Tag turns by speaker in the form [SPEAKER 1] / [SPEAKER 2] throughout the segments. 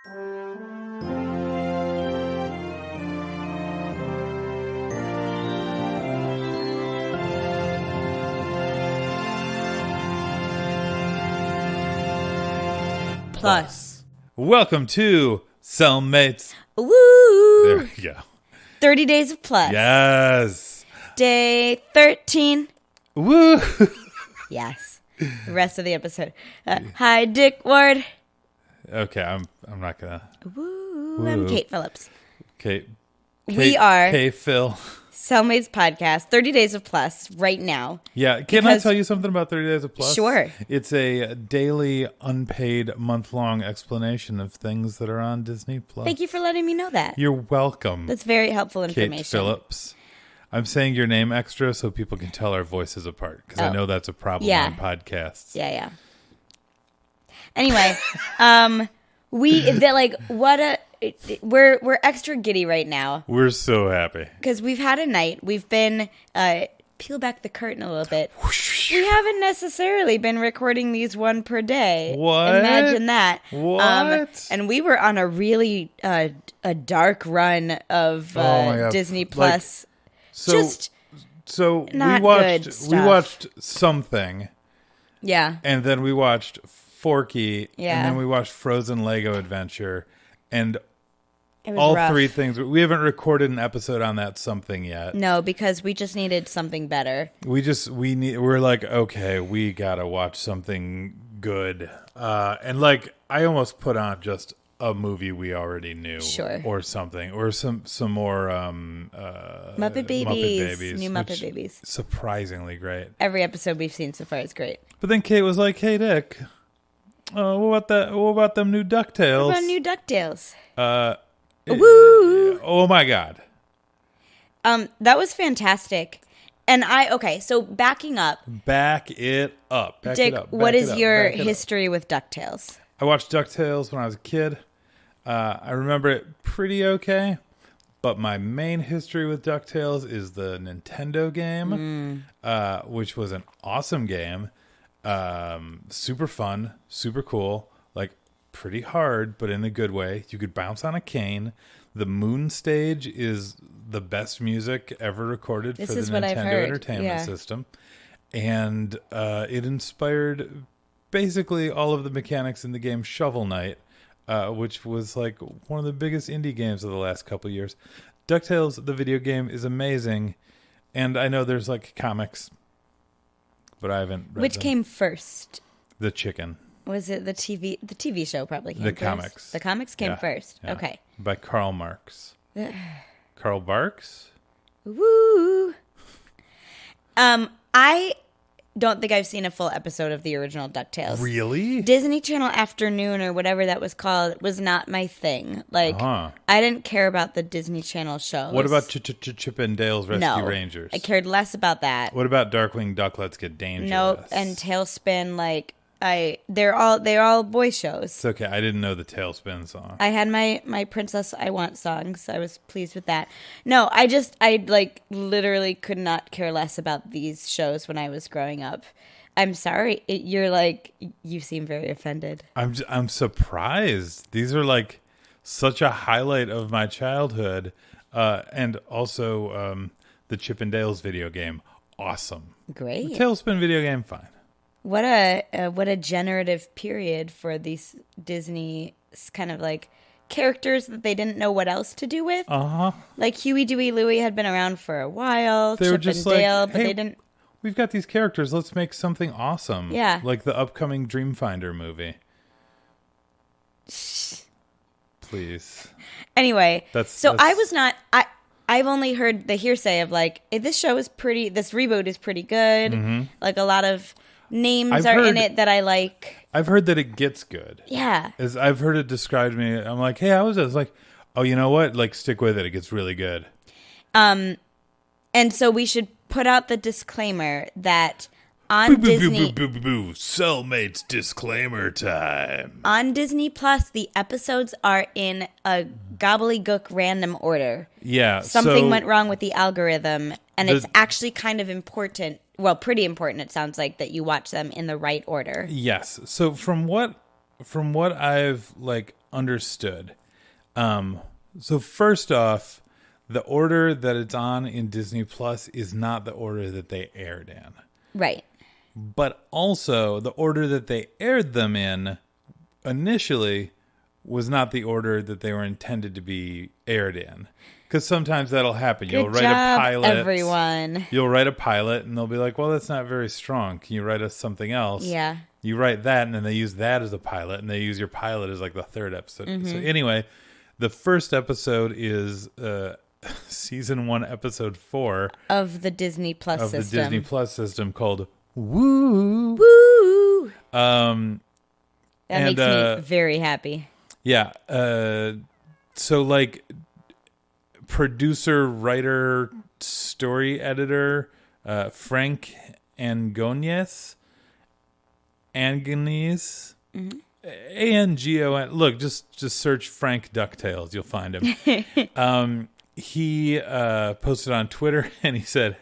[SPEAKER 1] Plus. Welcome to Cellmates.
[SPEAKER 2] Woo!
[SPEAKER 1] There we go.
[SPEAKER 2] 30 Days of Plus.
[SPEAKER 1] Yes.
[SPEAKER 2] Day 13.
[SPEAKER 1] Woo!
[SPEAKER 2] Yes. The rest of the episode. Hi, Dick Ward.
[SPEAKER 1] Okay, I'm not gonna.
[SPEAKER 2] Woo! I'm Kate Phillips.
[SPEAKER 1] Kate.
[SPEAKER 2] We are
[SPEAKER 1] Hey, Phil.
[SPEAKER 2] Cellmates Podcast, 30 Days of Plus, right now.
[SPEAKER 1] Yeah, can I tell you something about 30 Days of Plus?
[SPEAKER 2] Sure.
[SPEAKER 1] It's a daily, unpaid, month-long explanation of things that are on Disney Plus.
[SPEAKER 2] Thank you for letting me know that.
[SPEAKER 1] You're welcome.
[SPEAKER 2] That's very helpful information.
[SPEAKER 1] Kate Phillips. I'm saying your name extra so people can tell our voices apart, because I know that's a problem on podcasts.
[SPEAKER 2] Yeah. Anyway, we're extra giddy right now.
[SPEAKER 1] We're so happy.
[SPEAKER 2] Because we've had a night. We've been, peel back the curtain a little bit. We haven't necessarily been recording these one per day.
[SPEAKER 1] What?
[SPEAKER 2] Imagine that.
[SPEAKER 1] What?
[SPEAKER 2] And we were on a really a dark run of Disney Plus.
[SPEAKER 1] So
[SPEAKER 2] not
[SPEAKER 1] we
[SPEAKER 2] good stuff.
[SPEAKER 1] watched something.
[SPEAKER 2] Yeah.
[SPEAKER 1] And then we watched Forky.
[SPEAKER 2] Yeah.
[SPEAKER 1] And then we watched Frozen Lego Adventure. And
[SPEAKER 2] It was
[SPEAKER 1] all
[SPEAKER 2] rough.
[SPEAKER 1] three things. We haven't recorded an episode on that something yet.
[SPEAKER 2] No, because we just needed something better.
[SPEAKER 1] We're like, okay, we gotta watch something good. And like, I almost put on just a movie we already knew.
[SPEAKER 2] Sure.
[SPEAKER 1] Or something. Or some more
[SPEAKER 2] Muppet Babies. New Muppet Babies.
[SPEAKER 1] Surprisingly great.
[SPEAKER 2] Every episode we've seen so far is great.
[SPEAKER 1] But then Kate was like, hey, Dick, what about them new DuckTales?
[SPEAKER 2] What about new DuckTales?
[SPEAKER 1] Woo! Oh my God.
[SPEAKER 2] That was fantastic. And so backing up.
[SPEAKER 1] Back it up.
[SPEAKER 2] Dick, what is your history with DuckTales?
[SPEAKER 1] I watched DuckTales when I was a kid. I remember it pretty okay. But my main history with DuckTales is the Nintendo game, which was an awesome game. Super fun, super cool, like pretty hard, but in a good way. You could bounce on a cane. The moon stage is the best music ever recorded for the Nintendo Entertainment System. And it inspired basically all of the mechanics in the game Shovel Knight, which was like one of the biggest indie games of the last couple of years. DuckTales, the video game, is amazing. And I know there's like comics, but I haven't read
[SPEAKER 2] Which
[SPEAKER 1] them.
[SPEAKER 2] came first?
[SPEAKER 1] The chicken.
[SPEAKER 2] Was it the TV? The TV show probably came first.
[SPEAKER 1] Comics.
[SPEAKER 2] The comics came first.
[SPEAKER 1] Yeah.
[SPEAKER 2] Okay.
[SPEAKER 1] By Karl Marx. Karl Barks?
[SPEAKER 2] Woo! I don't think I've seen a full episode of the original DuckTales.
[SPEAKER 1] Really?
[SPEAKER 2] Disney Channel Afternoon or whatever that was called was not my thing. Like, I didn't care about the Disney Channel shows.
[SPEAKER 1] What about Chip and Dale's Rescue Rangers?
[SPEAKER 2] I cared less about that.
[SPEAKER 1] What about Darkwing Duck Let's Get Dangerous?
[SPEAKER 2] Nope. And Tailspin, they're all boy shows.
[SPEAKER 1] It's okay. I didn't know the Tailspin song.
[SPEAKER 2] I had my Princess I Want songs. I was pleased with that. No, I literally could not care less about these shows when I was growing up. I'm sorry. You seem very offended.
[SPEAKER 1] I'm surprised. These are like such a highlight of my childhood. And also the Chip and Dale's video game. Awesome.
[SPEAKER 2] Great.
[SPEAKER 1] The Tailspin video game, fine.
[SPEAKER 2] What a generative period for these Disney kind of like characters that they didn't know what else to do with. Like Huey, Dewey, Louie had been around for a while.
[SPEAKER 1] They were
[SPEAKER 2] Chip
[SPEAKER 1] just
[SPEAKER 2] and Dale,
[SPEAKER 1] like,
[SPEAKER 2] but
[SPEAKER 1] hey,
[SPEAKER 2] they didn't.
[SPEAKER 1] We've got these characters. Let's make something awesome.
[SPEAKER 2] Yeah.
[SPEAKER 1] Like the upcoming Dreamfinder movie. Please.
[SPEAKER 2] Anyway, I was not. I've only heard the hearsay of like, hey, this reboot is pretty good. Mm-hmm. Like a lot of names in it that I like.
[SPEAKER 1] I've heard that it gets good.
[SPEAKER 2] Yeah.
[SPEAKER 1] I've heard it described to me. I'm like, hey, how is it? It's like, oh, you know what? Like, stick with it. It gets really good.
[SPEAKER 2] And so we should put out the disclaimer that on Disney...
[SPEAKER 1] Cellmates disclaimer time.
[SPEAKER 2] On Disney Plus, the episodes are in a gobbledygook random order.
[SPEAKER 1] Yeah.
[SPEAKER 2] Something went wrong with the algorithm, and it's actually kind of important. Well, pretty important, it sounds like, that you watch them in the right order.
[SPEAKER 1] Yes. So from what from what I've like understood, so first off, the order that it's on in Disney Plus is not the order that they aired in.
[SPEAKER 2] Right.
[SPEAKER 1] But also, the order that they aired them in initially was not the order that they were intended to be aired in. Because sometimes that'll happen.
[SPEAKER 2] Good job, everyone.
[SPEAKER 1] You'll write a pilot, and they'll be like, well, that's not very strong. Can you write us something else?
[SPEAKER 2] Yeah.
[SPEAKER 1] You write that, and then they use that as a pilot, and they use your pilot as like the third episode.
[SPEAKER 2] Mm-hmm.
[SPEAKER 1] So anyway, the first episode is season 1, episode 4
[SPEAKER 2] of the Disney Plus system.
[SPEAKER 1] Of the Disney Plus system called Woo-ooo.
[SPEAKER 2] Woo!
[SPEAKER 1] That
[SPEAKER 2] makes me very happy.
[SPEAKER 1] Yeah. So like producer, writer, story editor, Frank Angones. Mm-hmm. A-N-G-O-N. Look, just search Frank DuckTales. You'll find him. He posted on Twitter and he said,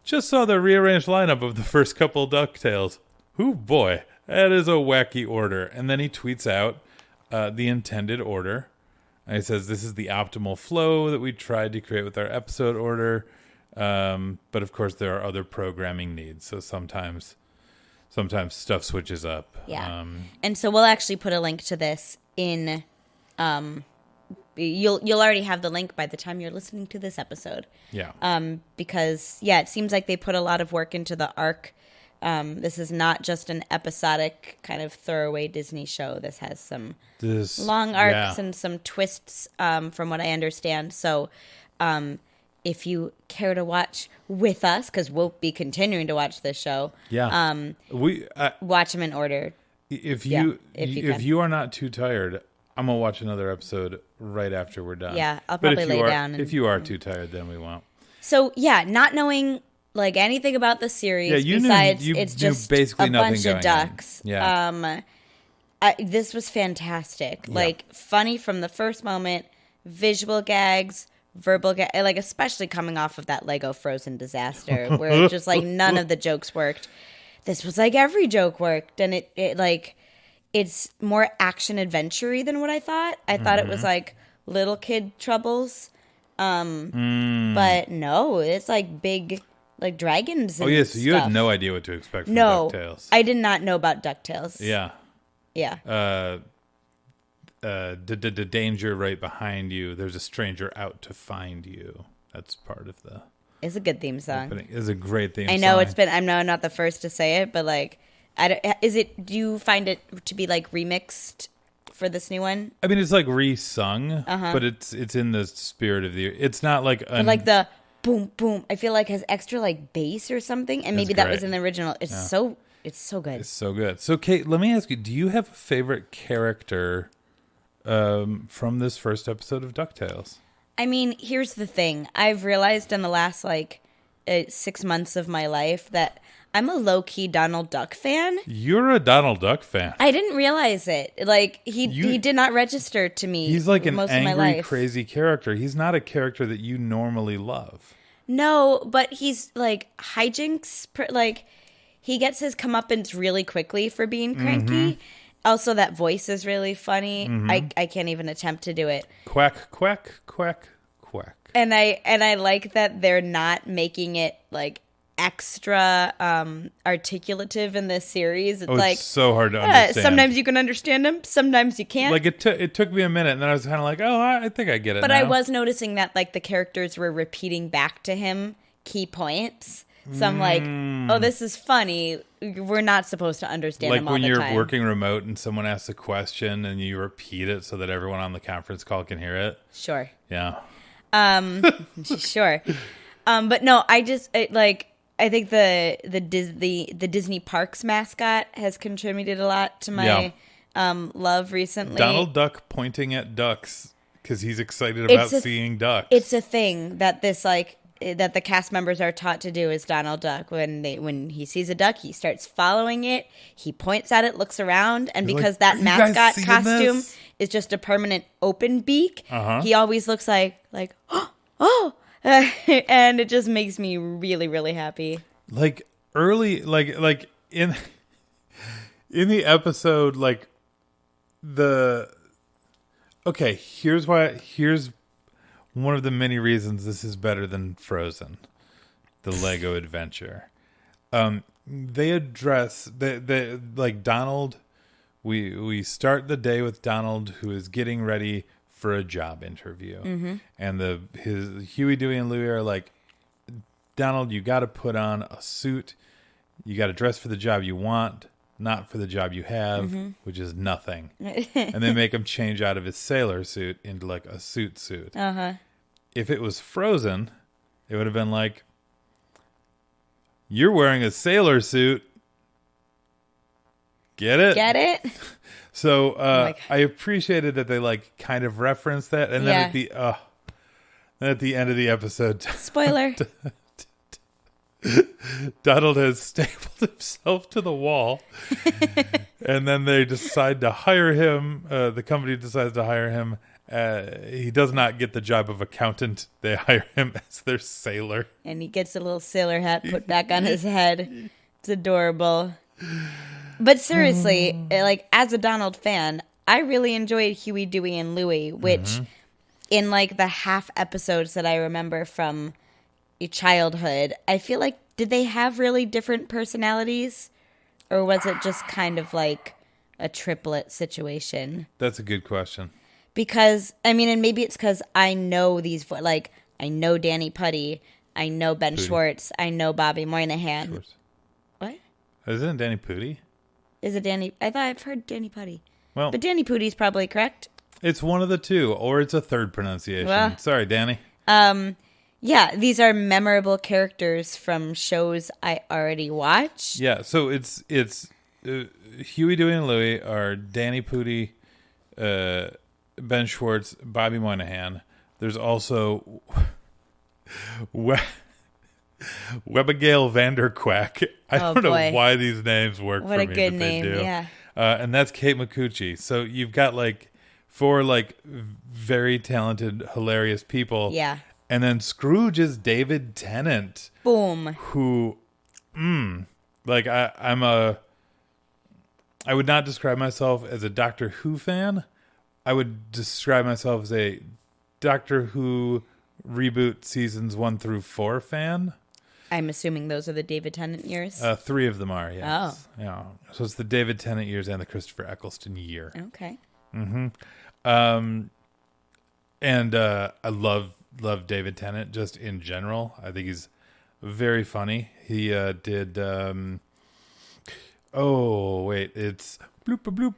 [SPEAKER 1] just saw the rearranged lineup of the first couple DuckTales. Ooh, boy, that is a wacky order. And then he tweets out the intended order. And he says, this is the optimal flow that we tried to create with our episode order. But of course, there are other programming needs. So sometimes stuff switches up.
[SPEAKER 2] Yeah. And so we'll actually put a link to this in... You'll already have the link by the time you're listening to this episode.
[SPEAKER 1] Yeah.
[SPEAKER 2] Because, yeah, it seems like they put a lot of work into the arc. This is not just an episodic kind of throwaway Disney show. This has some long arcs and some twists, from what I understand. So if you care to watch with us, because we'll be continuing to watch this show, watch them in order.
[SPEAKER 1] If you are not too tired, I'm going to watch another episode right after we're done.
[SPEAKER 2] Yeah, I'll probably lay down.
[SPEAKER 1] If you are too tired, then we won't.
[SPEAKER 2] So, yeah, not knowing like anything about the series besides it's just
[SPEAKER 1] basically
[SPEAKER 2] a bunch of ducks.
[SPEAKER 1] Yeah.
[SPEAKER 2] This was fantastic. Like, funny from the first moment, visual gags, verbal gags, like especially coming off of that Lego Frozen disaster where just like none of the jokes worked. This was like every joke worked, and it like... It's more action-adventure-y than what I thought. I thought it was like little kid troubles. But no, it's like big, like dragons and
[SPEAKER 1] Oh, yeah, so you
[SPEAKER 2] stuff.
[SPEAKER 1] had no idea what to expect from DuckTales.
[SPEAKER 2] I did not know about DuckTales.
[SPEAKER 1] Yeah.
[SPEAKER 2] Yeah.
[SPEAKER 1] The danger right behind you. There's a stranger out to find you. That's part of the...
[SPEAKER 2] It's a good theme song.
[SPEAKER 1] It's a great theme song.
[SPEAKER 2] I know I'm not the first to say it, but like... do you find it to be like remixed for this new one?
[SPEAKER 1] I mean, it's like re-sung, but it's in the spirit of the... It's not like...
[SPEAKER 2] But like the boom, boom, I feel like has extra like bass or something, and maybe that was in the original. It's so good.
[SPEAKER 1] It's so good. So, Kate, let me ask you, do you have a favorite character from this first episode of DuckTales?
[SPEAKER 2] I mean, here's the thing. I've realized in the last 6 months of my life that I'm a low-key Donald Duck fan.
[SPEAKER 1] You're a Donald Duck fan.
[SPEAKER 2] I didn't realize it. Like, he did not register to me.
[SPEAKER 1] He's like an
[SPEAKER 2] most
[SPEAKER 1] angry,
[SPEAKER 2] of my life.
[SPEAKER 1] crazy character. He's not a character that you normally love.
[SPEAKER 2] No, but he's like hijinks. Like, he gets his comeuppance really quickly for being cranky. Mm-hmm. Also, that voice is really funny. Mm-hmm. I can't even attempt to do it.
[SPEAKER 1] Quack, quack, quack, quack.
[SPEAKER 2] And I like that they're not making it like extra articulative in this series. It's
[SPEAKER 1] so hard to understand.
[SPEAKER 2] Sometimes you can understand them, sometimes you can't.
[SPEAKER 1] Like it took me a minute, and then I was kind of like, oh, I think I get it.
[SPEAKER 2] But
[SPEAKER 1] now.
[SPEAKER 2] I was noticing that like the characters were repeating back to him key points. So I'm like, oh, this is funny. We're not supposed to understand them all the time.
[SPEAKER 1] Like when you're working remote and someone asks a question and you repeat it so that everyone on the conference call can hear it.
[SPEAKER 2] Sure.
[SPEAKER 1] Yeah.
[SPEAKER 2] Sure. But no, I think the Disney Parks mascot has contributed a lot to my love recently.
[SPEAKER 1] Donald Duck pointing at ducks because he's excited about seeing ducks.
[SPEAKER 2] It's a thing that that the cast members are taught to do is Donald Duck. When he sees a duck, he starts following it. He points at it, looks around, and because that mascot costume is just a permanent open beak, he always looks like oh. And it just makes me really, really happy.
[SPEAKER 1] Like early, like in the episode, like Okay, here's one of the many reasons this is better than Frozen, the Lego adventure. They address the like Donald. We start the day with Donald, who is getting ready for a job interview, and his Huey, Dewey, and Louie are like, Donald, you got to put on a suit. You got to dress for the job you want, not for the job you have, which is nothing. And they make him change out of his sailor suit into like a suit. If it was Frozen, it would have been like, you're wearing a sailor suit. Get it?
[SPEAKER 2] Get it?
[SPEAKER 1] So I appreciated that they like kind of referenced that, and then at the end of the episode,
[SPEAKER 2] Spoiler.
[SPEAKER 1] Donald has stapled himself to the wall, and then they decide to hire him. The company decides to hire him. He does not get the job of accountant. They hire him as their sailor.
[SPEAKER 2] And he gets a little sailor hat put back on his head. It's adorable. But seriously, like, as a Donald fan, I really enjoyed Huey, Dewey, and Louie, which in like the half episodes that I remember from childhood, I feel like, did they have really different personalities? Or was it just kind of like a triplet situation?
[SPEAKER 1] That's a good question.
[SPEAKER 2] Because, I mean, and maybe it's because I know like, I know Danny Putty, I know Ben Schwartz, I know Bobby Moynihan.
[SPEAKER 1] Schwartz.
[SPEAKER 2] What?
[SPEAKER 1] Isn't it Danny Pudi?
[SPEAKER 2] Is it Danny? I thought I've heard Danny Putty.
[SPEAKER 1] Well,
[SPEAKER 2] but Danny Putty's probably correct.
[SPEAKER 1] It's one of the two, or it's a third pronunciation.
[SPEAKER 2] Well,
[SPEAKER 1] sorry, Danny.
[SPEAKER 2] Yeah, these are memorable characters from shows I already watched.
[SPEAKER 1] Yeah, so it's Huey, Dewey, and Louie are Danny Pudi, Ben Schwartz, Bobby Moynihan. There's also Webigail Vanderquack. I don't know why these names work for me.
[SPEAKER 2] What a good name,
[SPEAKER 1] they do.
[SPEAKER 2] yeah.
[SPEAKER 1] And that's Kate McCucci. So you've got like 4 like very talented, hilarious people.
[SPEAKER 2] Yeah.
[SPEAKER 1] And then Scrooge is David Tennant.
[SPEAKER 2] Boom.
[SPEAKER 1] Who, like I would not describe myself as a Doctor Who fan. I would describe myself as a Doctor Who reboot seasons 1 through 4 fan.
[SPEAKER 2] I'm assuming those are the David Tennant years.
[SPEAKER 1] 3 of them are, yes.
[SPEAKER 2] Oh.
[SPEAKER 1] Yeah. So it's the David Tennant years and the Christopher Eccleston year.
[SPEAKER 2] Okay.
[SPEAKER 1] And I love David Tennant just in general. I think he's very funny. He did it's bloop bloop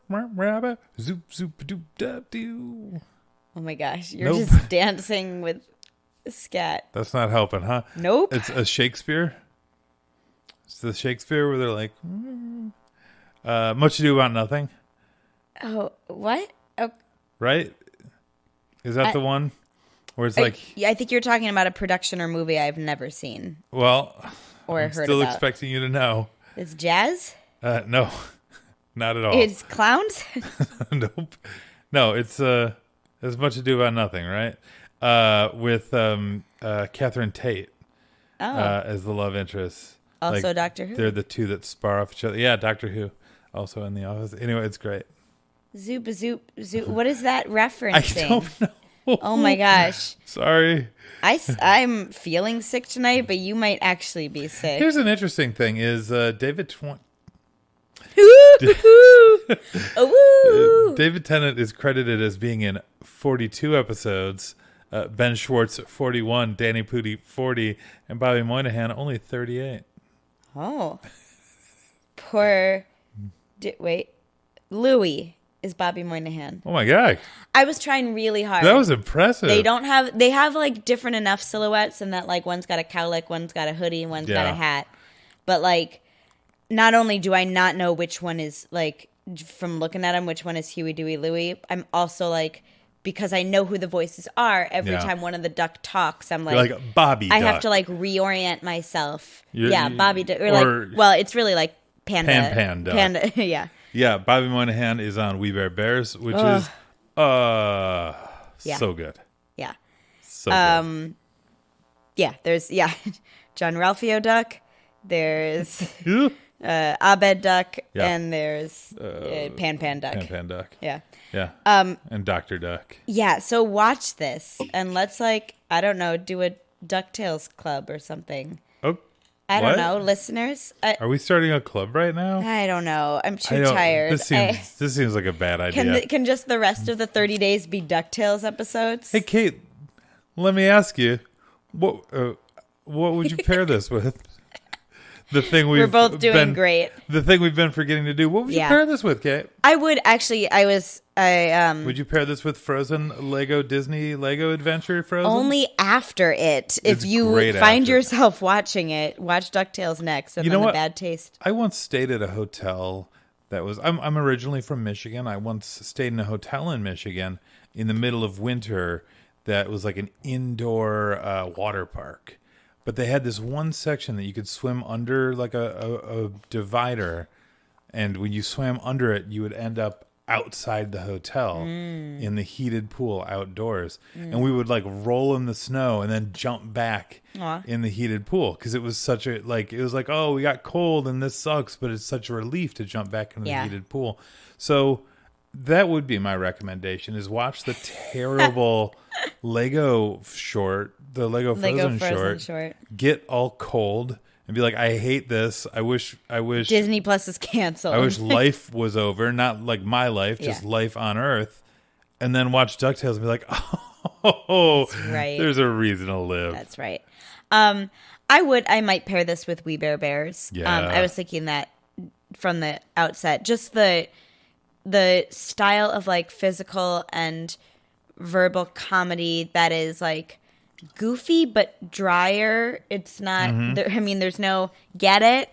[SPEAKER 1] rabbit zoop zoop doop da doo.
[SPEAKER 2] Oh my gosh, you're just dancing with scat.
[SPEAKER 1] That's not helping, huh?
[SPEAKER 2] Nope.
[SPEAKER 1] It's a Shakespeare. It's the Shakespeare where they're like Much Ado About Nothing.
[SPEAKER 2] Oh, what? Oh.
[SPEAKER 1] Right? Is that the one? Where it's
[SPEAKER 2] I think you're talking about a production or movie I've never seen.
[SPEAKER 1] Well,
[SPEAKER 2] or
[SPEAKER 1] I'm
[SPEAKER 2] heard
[SPEAKER 1] still
[SPEAKER 2] about.
[SPEAKER 1] expecting you to know.
[SPEAKER 2] It's jazz?
[SPEAKER 1] No, not at all.
[SPEAKER 2] It's clowns?
[SPEAKER 1] Nope. No, it's Much Ado About Nothing, right? With Catherine Tate as the love interest.
[SPEAKER 2] Also Doctor Who?
[SPEAKER 1] They're the two that spar off each other. Yeah, Doctor Who. Also in The Office. Anyway, it's great.
[SPEAKER 2] Zoop, zoop, zoop. What is that referencing?
[SPEAKER 1] I don't know.
[SPEAKER 2] Oh my gosh.
[SPEAKER 1] Sorry.
[SPEAKER 2] I'm feeling sick tonight, but you might actually be sick.
[SPEAKER 1] Here's an interesting thing is David Tennant is credited as being in 42 episodes. Ben Schwartz 41, Danny Pudi 40, and Bobby Moynihan only 38.
[SPEAKER 2] Oh. Poor Louie is Bobby Moynihan.
[SPEAKER 1] Oh my god.
[SPEAKER 2] I was trying really hard.
[SPEAKER 1] That was impressive.
[SPEAKER 2] They have like different enough silhouettes and that like one's got a cowlick, one's got a hoodie, one's got a hat. But like not only do I not know which one is like from looking at them, which one is Huey, Dewey, Louie, I'm also like, because I know who the voices are, every time one of the duck talks, I'm like,
[SPEAKER 1] you're like Bobby
[SPEAKER 2] I
[SPEAKER 1] Duck.
[SPEAKER 2] have to like reorient myself. Bobby Duck. Or like, well, it's really like Panda. Panda, yeah.
[SPEAKER 1] Yeah, Bobby Moynihan is on We Bare Bears, which is so good.
[SPEAKER 2] Yeah.
[SPEAKER 1] So good.
[SPEAKER 2] Yeah, there's John Ralphio Duck. There's Abed Duck,
[SPEAKER 1] Yeah.
[SPEAKER 2] and there's Pan Duck.
[SPEAKER 1] Pan Duck.
[SPEAKER 2] Yeah.
[SPEAKER 1] Yeah. And Dr. Duck.
[SPEAKER 2] Yeah, so watch this, and let's, like, I don't know, do a DuckTales club or something.
[SPEAKER 1] Oh,
[SPEAKER 2] I don't know, listeners.
[SPEAKER 1] Are we starting a club right now?
[SPEAKER 2] I don't know. I'm too tired.
[SPEAKER 1] This seems like a bad idea.
[SPEAKER 2] Can just the rest of the 30 days be DuckTales episodes?
[SPEAKER 1] Hey, Kate, let me ask you, what would you pair this with? The thing we're
[SPEAKER 2] both doing great.
[SPEAKER 1] The thing we've been forgetting to do. What would you pair this with, Kate?
[SPEAKER 2] I would actually.
[SPEAKER 1] Would you pair this with Frozen Disney Lego Adventure Frozen?
[SPEAKER 2] Only after it. If you find yourself watching it, watch DuckTales next, and then the bad taste.
[SPEAKER 1] I once stayed at a hotel that was. I'm originally from Michigan. I once stayed in a hotel in Michigan in the middle of winter that was like an indoor water park. But they had this one section that you could swim under, like a divider. And when you swam under it, you would end up outside the hotel in the heated pool outdoors. And we would, like, roll in the snow and then jump back in the heated pool. Because it was such a, like, it was like, oh, we got cold and this sucks. But it's such a relief to jump back into the heated pool. So that would be my recommendation, is watch the terrible Lego short. The Lego Frozen short. Get all cold and be like, I hate this. I wish
[SPEAKER 2] Disney Plus is canceled.
[SPEAKER 1] I wish life was over, not like my life, just life on Earth. And then watch DuckTales and be like, oh, right. There's a reason to live.
[SPEAKER 2] That's right. I might pair this with We Bare Bears.
[SPEAKER 1] Yeah.
[SPEAKER 2] I was thinking that from the outset. Just the style of, like, physical and verbal comedy that is, like, goofy but drier. It's not there's no get it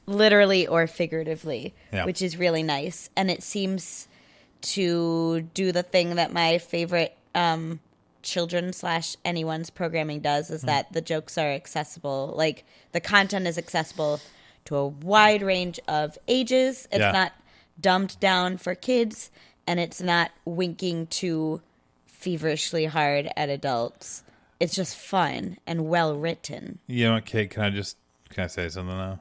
[SPEAKER 2] literally or figuratively, which is really nice, and it seems to do the thing that my favorite children / anyone's programming does, is that the jokes are accessible. Like, the content is accessible to a wide range of ages. It's not dumbed down for kids, and it's not winking too feverishly hard at adults. It's just fun and well written. You
[SPEAKER 1] know what, Kate? Can I say something now?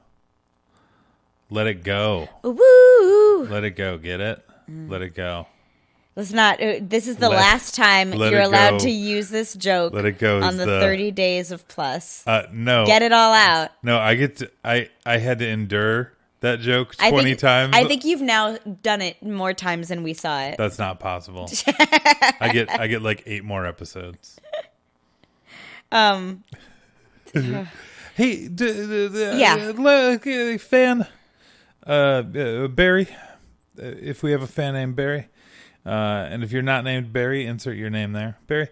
[SPEAKER 1] Let it go.
[SPEAKER 2] Woo!
[SPEAKER 1] Let it go. Get it? Let it go.
[SPEAKER 2] Let's not. This is the last time you're allowed to use this joke.
[SPEAKER 1] Let it go
[SPEAKER 2] on the 30 days of Plus.
[SPEAKER 1] No.
[SPEAKER 2] Get it all out.
[SPEAKER 1] No, I had to endure that joke 20 times.
[SPEAKER 2] I think you've now done it more times than we saw it.
[SPEAKER 1] That's not possible. I get like 8 more episodes. Hey, fan, Barry. If we have a fan named Barry, and if you're not named Barry, insert your name there, Barry.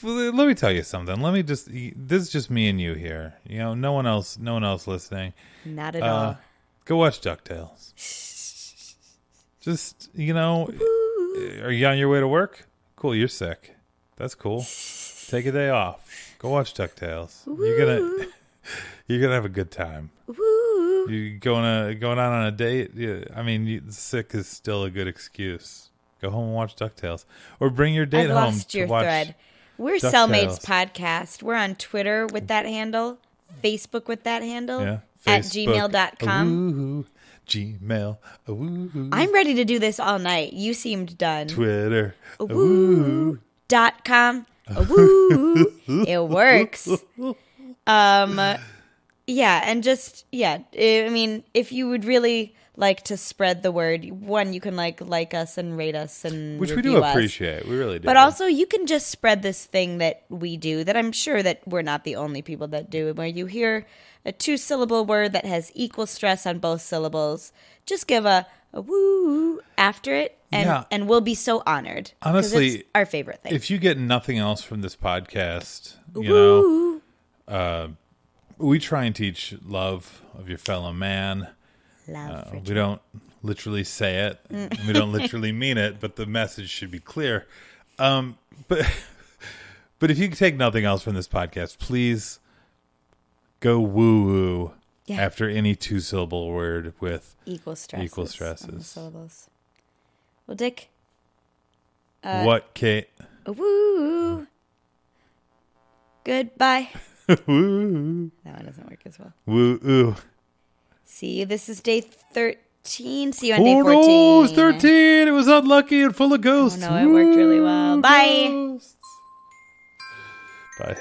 [SPEAKER 1] Let me tell you something. This is just me and you here. You know, no one else listening.
[SPEAKER 2] Not at all.
[SPEAKER 1] Go watch DuckTales. Just, are you on your way to work? Cool, you're sick. That's cool. Take a day off. Go watch DuckTales. Woo. You're gonna have a good time.
[SPEAKER 2] Woo.
[SPEAKER 1] You going out on a date? Yeah, I mean, sick is still a good excuse. Go home and watch DuckTales, or bring your date home
[SPEAKER 2] lost
[SPEAKER 1] to
[SPEAKER 2] your
[SPEAKER 1] watch
[SPEAKER 2] thread. We're
[SPEAKER 1] DuckTales.
[SPEAKER 2] Cellmates Podcast. We're on Twitter with that handle, Facebook with that handle, at gmail.com.
[SPEAKER 1] Gmail.
[SPEAKER 2] I'm ready to do this all night. You seemed done.
[SPEAKER 1] Twitter.
[SPEAKER 2] .com. It works. Yeah, and just, I mean, if you would really like to spread the word, one, you can like us and rate us and
[SPEAKER 1] which we do appreciate. We really do.
[SPEAKER 2] But also, you can just spread this thing that we do, that I'm sure that we're not the only people that do, where you hear a 2-syllable word that has equal stress on both syllables. Just give a woo after it, and we'll be so honored.
[SPEAKER 1] Honestly,
[SPEAKER 2] it's our favorite thing.
[SPEAKER 1] If you get nothing else from this podcast, we try and teach love of your fellow man. We don't literally say it. We don't literally mean it, but the message should be clear. But if you take nothing else from this podcast, please go woo-woo after any 2-syllable word with equal stresses.
[SPEAKER 2] Syllables. Well, Dick.
[SPEAKER 1] What, Kate?
[SPEAKER 2] Woo. Goodbye.
[SPEAKER 1] Woo.
[SPEAKER 2] That one doesn't work as well.
[SPEAKER 1] Woo-ooh.
[SPEAKER 2] See you. This is day 13. See you on day
[SPEAKER 1] Oh
[SPEAKER 2] 14.
[SPEAKER 1] no, it was 13. It was unlucky and full of ghosts.
[SPEAKER 2] Oh no, it worked really well. Bye.
[SPEAKER 1] Ghosts. Bye.